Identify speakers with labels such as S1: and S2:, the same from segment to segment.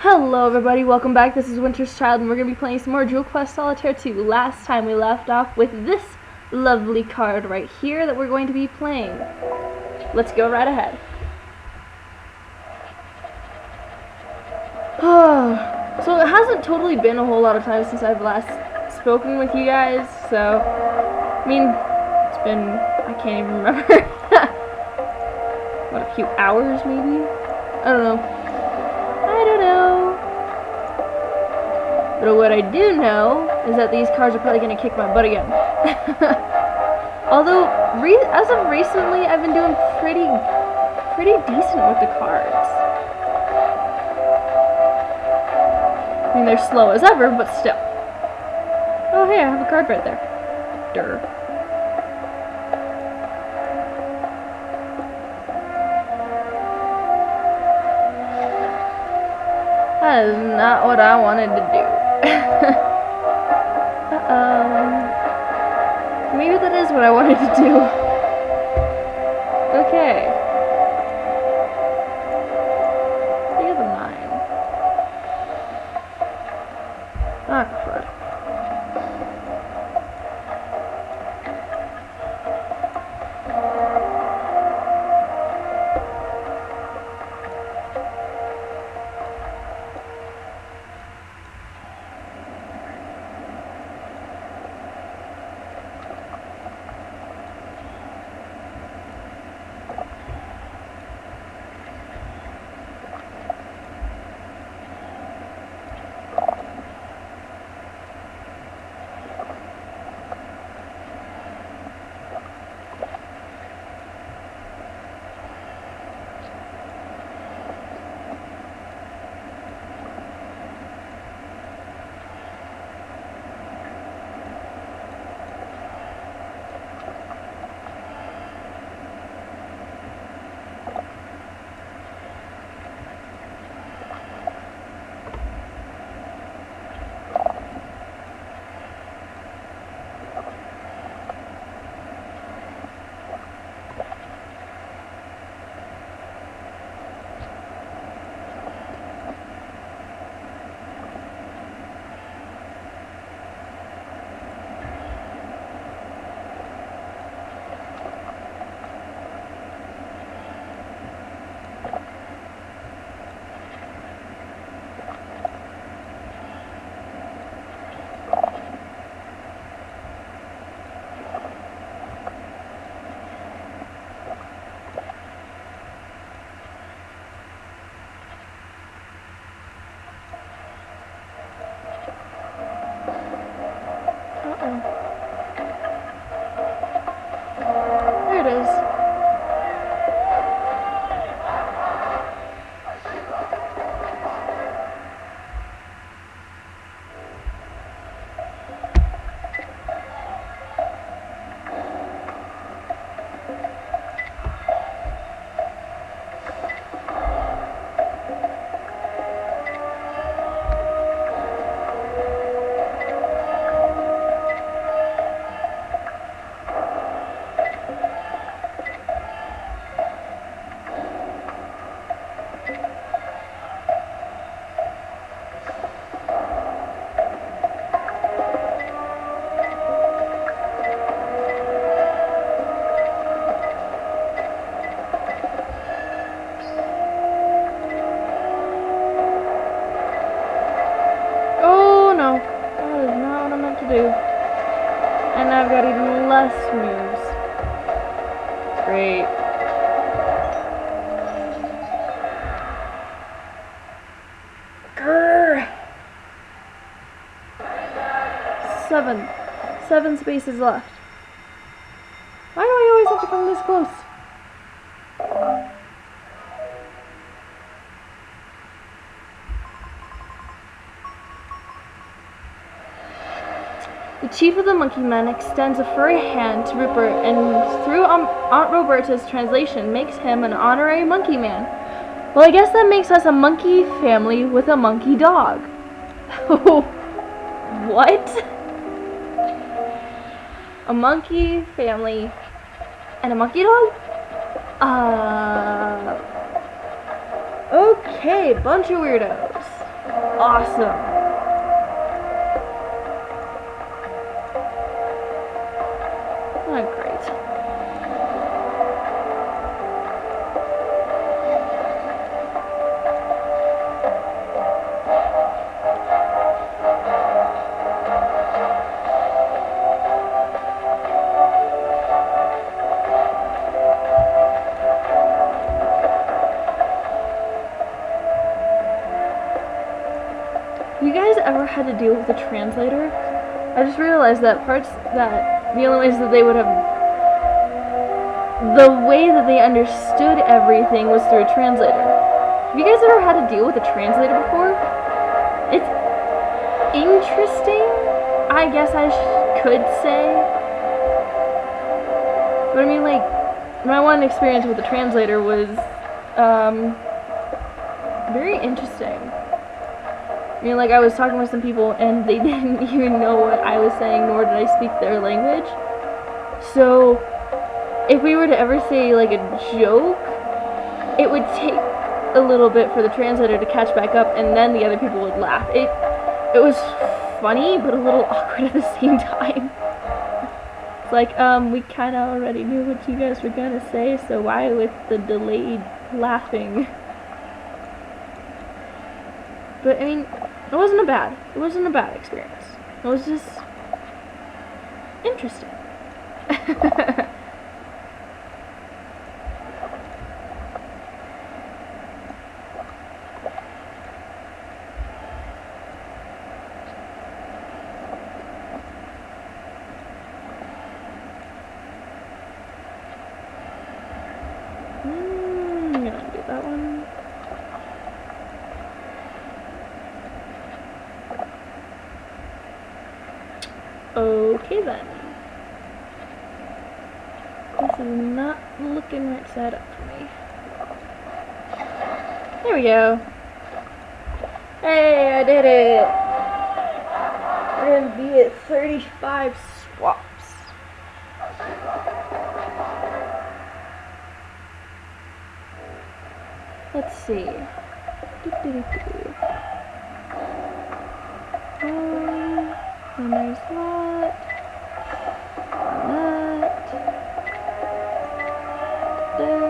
S1: Hello everybody, welcome back. This is Winter's Child and we're going to be playing some more Quest Solitaire 2. Last time we left off with this lovely card right here that we're going to be playing. Let's go right ahead. So it hasn't totally been a whole lot of time since I've last spoken with you guys, so, I mean, it's been, I can't even remember. What, a few hours maybe? I don't know. But what I do know is that these cards are probably going to kick my butt again. Although, as of recently, I've been doing pretty decent with the cards. I mean, they're slow as ever, but still. Oh, hey, I have a card right there. Durr. That is not what I wanted to do. Maybe that is what I wanted to do. Okay. I think it's a 9. Ah, crud. There it is. And I've got even less moves. Great. Grrr. 7 spaces left. Why do I always have to come this close? The chief of the monkey men extends a furry hand to Rupert and through Aunt Roberta's translation makes him an honorary monkey man. Well, I guess that makes us a monkey family with a monkey dog. What? A monkey family and a monkey dog? Okay, bunch of weirdos. awesome. Oh, great. You guys ever had to deal with a translator? I just realized that the only ways that they would have, the way that they understood everything was through a translator. Have you guys ever had to deal with a translator before? It's interesting, I guess I could say. But I mean, like, my one experience with a translator was, very interesting. I mean, like, I was talking with some people, and they didn't even know what I was saying, nor did I speak their language. So, if we were to ever say, like, a joke, it would take a little bit for the translator to catch back up, and then the other people would laugh. It was funny, but a little awkward at the same time. It's like, we kind of already knew what you guys were gonna say, so why with the delayed laughing? But, I mean, it wasn't a bad experience. It was just interesting. I'm gonna do that one. Okay then. This is not looking right side up for me. There we go. Hey, I did it! We're gonna be at 35 swaps. Let's see. And there's that. There.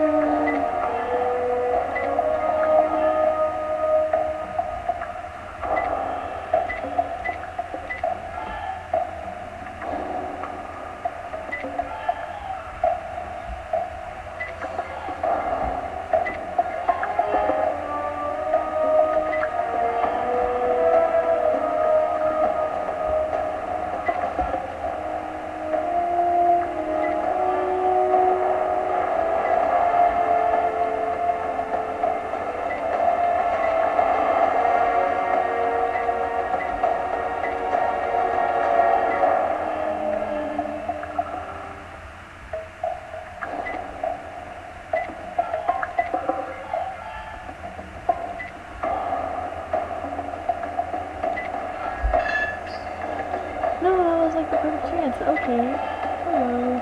S1: No, that was like the perfect chance. Okay. Hello.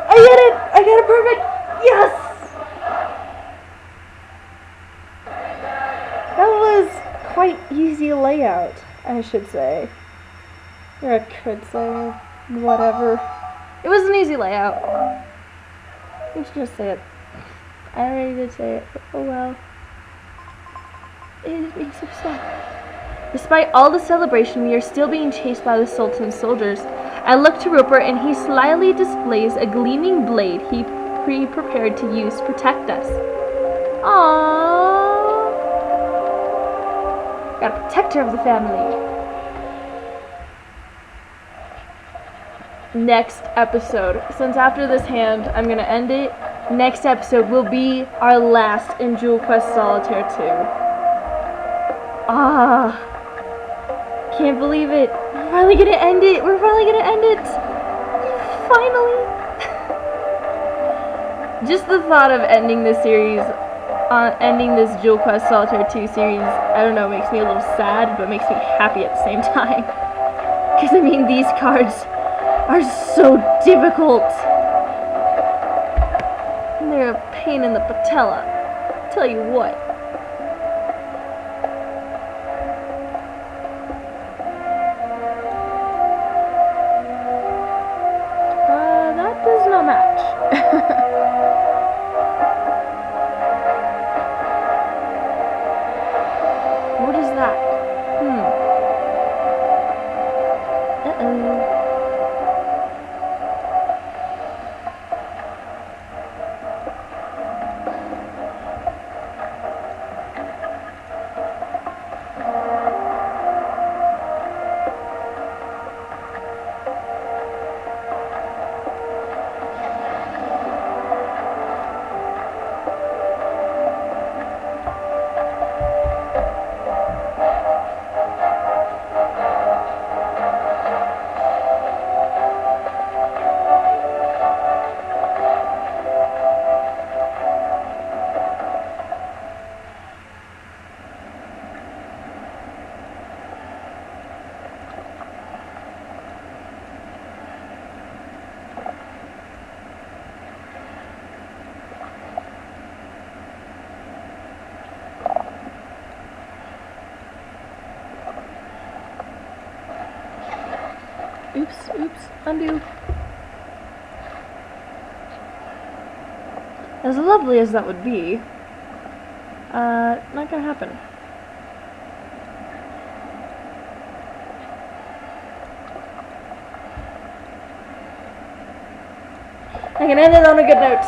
S1: I get it! I got it perfect! Yes! That was quite easy layout, I should say. Or I could say whatever. It was an easy layout. Let's just say it. I already did say it, but oh well. It makes me sad. Despite all the celebration, we are still being chased by the Sultan's soldiers. I look to Rupert, and he slyly displays a gleaming blade he prepared to use to protect us. Aww. Got a protector of the family. Next episode. Since after this hand, I'm gonna end it. Next episode will be our last in Jewel Quest Solitaire 2. Can't believe it. We're finally gonna end it. Finally. Just the thought of ending this series, ending this Jewel Quest Solitaire 2 series, I don't know, makes me a little sad, but makes me happy at the same time. Because, I mean, these cards are so difficult. And they're a pain in the patella. Tell you what. That does not match. What is that? Uh-oh. Oops, undo. As lovely as that would be, not gonna happen. I can end it on a good note.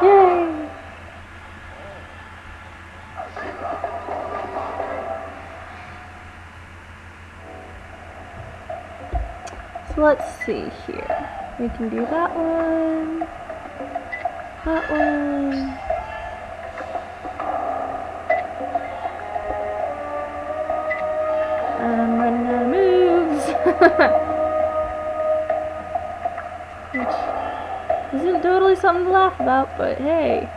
S1: Yay! So let's see here. We can do that one. That one. I'm running out of moves. Which isn't totally something to laugh about, but hey.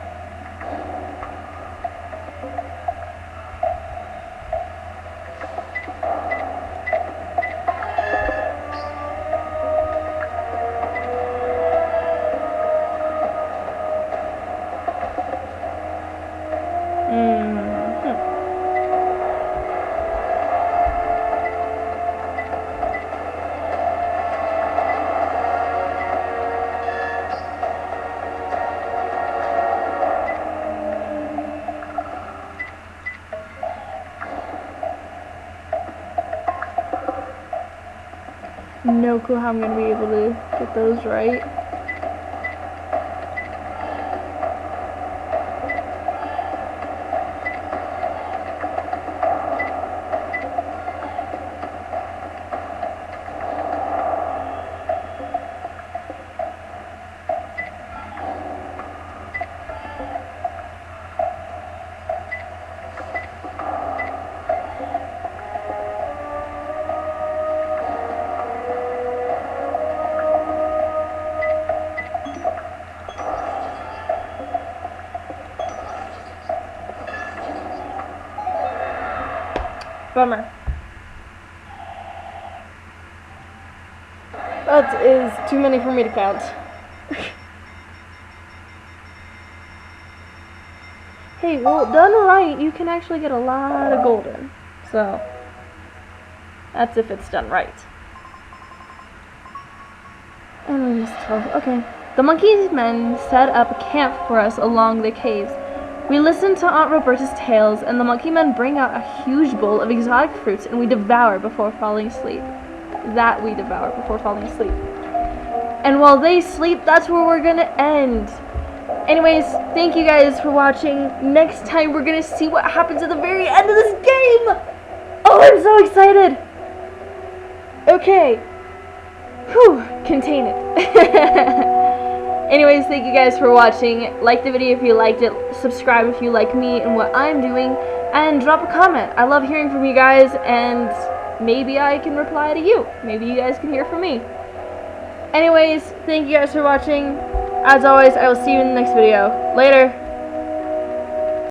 S1: No clue how I'm going to be able to get those right. Bummer. That is too many for me to count. Hey, well, done right, you can actually get a lot of golden. So, that's if it's done right. And okay. The monkey men set up a camp for us along the caves. We listen to Aunt Roberta's tales, and the monkey men bring out a huge bowl of exotic fruits, and we devour before falling asleep. That we devour before falling asleep. And while they sleep, that's where we're gonna end. Anyways, thank you guys for watching. Next time, we're gonna see what happens at the very end of this game! Oh, I'm so excited! Okay. Whew, contain it. Anyways, thank you guys for watching. Like the video if you liked it. Subscribe if you like me and what I'm doing. And drop a comment. I love hearing from you guys, and maybe I can reply to you. Maybe you guys can hear from me. Anyways, thank you guys for watching. As always, I will see you in the next video. Later.